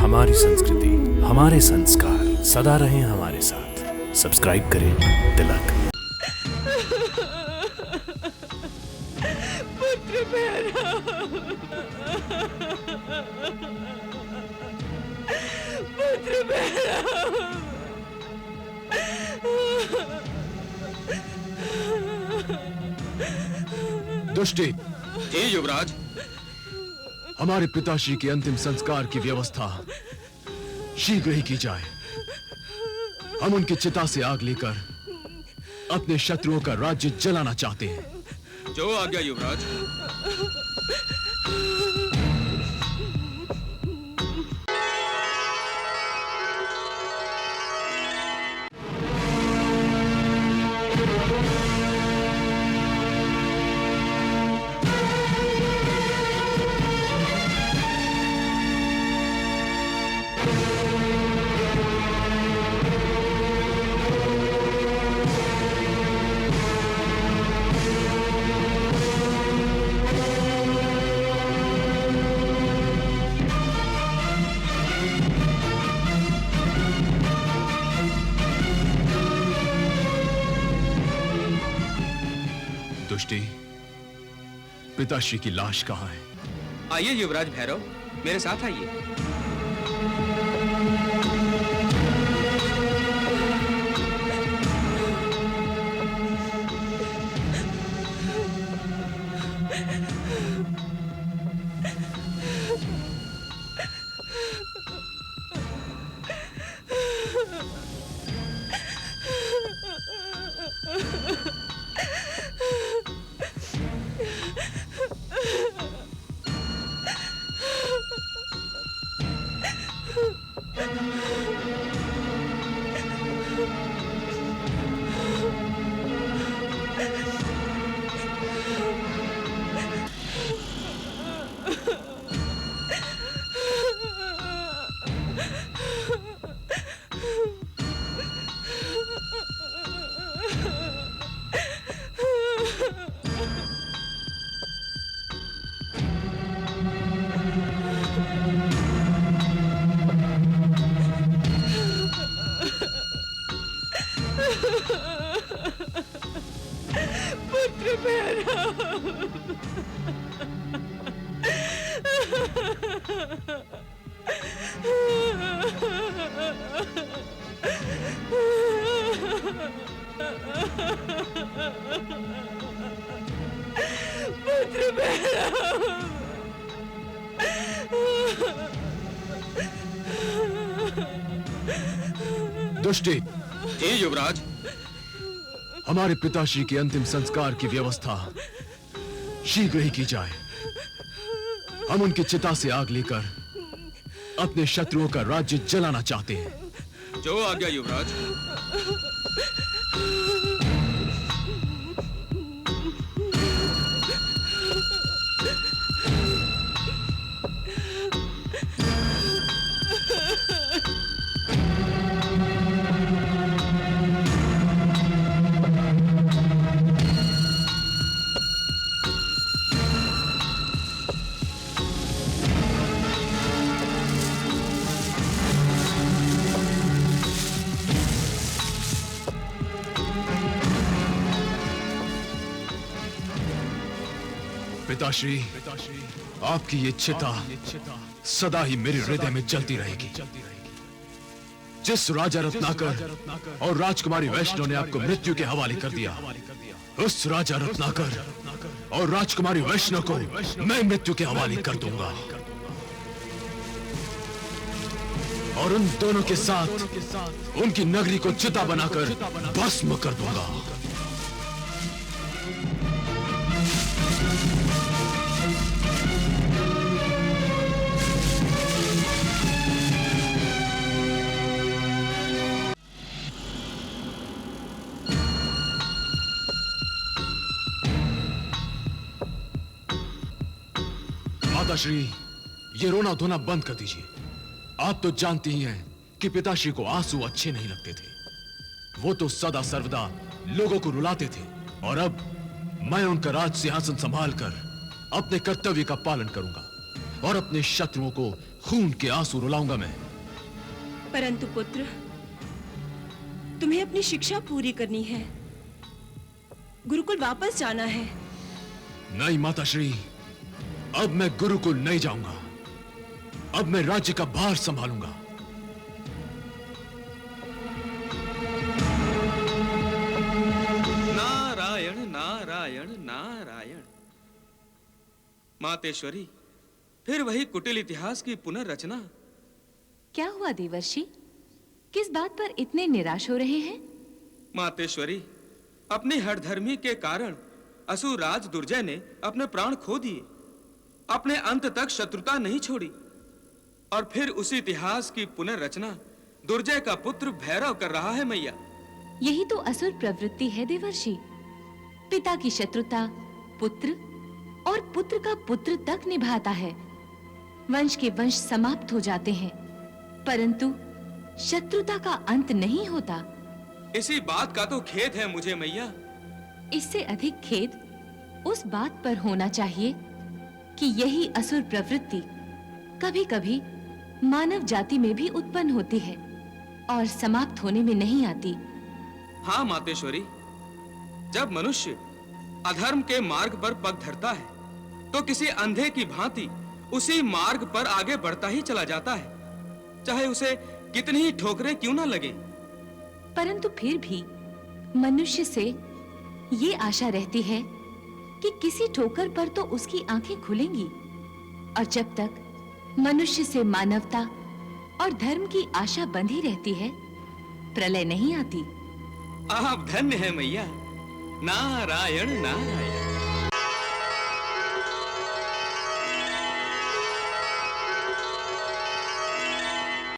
हमारी संस्कृति, हमारे संस्कार सदा रहें हमारे साथ। सब्सक्राइब करें तिलक। पुत्र मेरा, पुत्र मेरा। दुष्टि, जी युवराज। हमारे पिताश्री के अंतिम संस्कार की व्यवस्था शीघ्र ही की जाए। हम उनकी चिता से आग लेकर अपने शत्रुओं का राज्य जलाना चाहते हैं। जो आज्ञा युवराज। दुष्टि, पिताश्री की लाश कहां है? आइए युवराज भैरव, मेरे साथ आइए। पुत्र मेरा, पुत्र मेरा। दुष्टि, जी युवराज। हमारे पिताश्री के अंतिम संस्कार की व्यवस्था शीघ्र ही की जाए। हम उनकी चिता से आग लेकर अपने शत्रुओं का राज्य जलाना चाहते हैं। जो आज्ञा युवराज। पिताश्री, आपकी ये चिता सदा ही मेरे हृदय में जलती रहेगी। जिस राजा रत्नाकर और राजकुमारी वैष्णव ने आपको मृत्यु के हवाले कर दिया, उस राजा रत्नाकर और राजकुमारी वैष्णव को मैं मृत्यु के हवाले कर दूंगा और उन दोनों के साथ उनकी नगरी को चिता बनाकर भस्म कर दूंगा। माताश्री, ये रोना धोना बंद कर दीजिए। आप तो जानती ही हैं कि पिताश्री को आंसू अच्छे नहीं लगते थे। वो तो सदा सर्वदा लोगों को रुलाते थे और अब मैं उनका राज सिंहासन संभालकर अपने कर्तव्य का पालन करूंगा और अपने शत्रुओं को खून के आंसू रुलाऊंगा मैं। परंतु पुत्र, तुम्हें अपनी शिक्षा पूरी करनी है, गुरुकुल वापस जाना है। नहीं माताश्री, अब मैं गुरुकुल नहीं जाऊंगा। अब मैं राज्य का भार संभालूंगा। नारायण नारायण नारायण। मातेश्वरी, फिर वही कुटिल इतिहास की पुनर्रचना। क्या हुआ देवर्षि? किस बात पर इतने निराश हो रहे हैं? मातेश्वरी, अपनी हठधर्मी के कारण असुर राज दुर्जय ने अपने प्राण खो दिए, अपने अंत तक शत्रुता नहीं छोड़ी, और फिर उसी इतिहास की पुनर्रचना दुर्जय का पुत्र भैरव कर रहा है मैया। यही तो असुर प्रवृत्ति है देवर्षि। पिता की शत्रुता पुत्र और पुत्र का पुत्र तक निभाता है। वंश के वंश समाप्त हो जाते हैं, परंतु शत्रुता का अंत नहीं होता। इसी बात का तो खेद है मुझे मैया। इससे अधिक खेद उस बात पर होना चाहिए कि यही असुर प्रवृत्ति कभी-कभी मानव जाति में भी उत्पन्न होती है और समाप्त होने में नहीं आती। हाँ मातेश्वरी, जब मनुष्य अधर्म के मार्ग पर पग धरता है तो किसी अंधे की भांति उसी मार्ग पर आगे बढ़ता ही चला जाता है, चाहे उसे कितनी ही ठोकरें क्यों ना लगे। परंतु फिर भी मनुष्य से ये आशा रहती है कि किसी ठोकर पर तो उसकी आंखें खुलेंगी, और जब तक मनुष्य से मानवता और धर्म की आशा बंधी रहती है, प्रलय नहीं आती। आप धन्य है मैया। नारायण नारायण।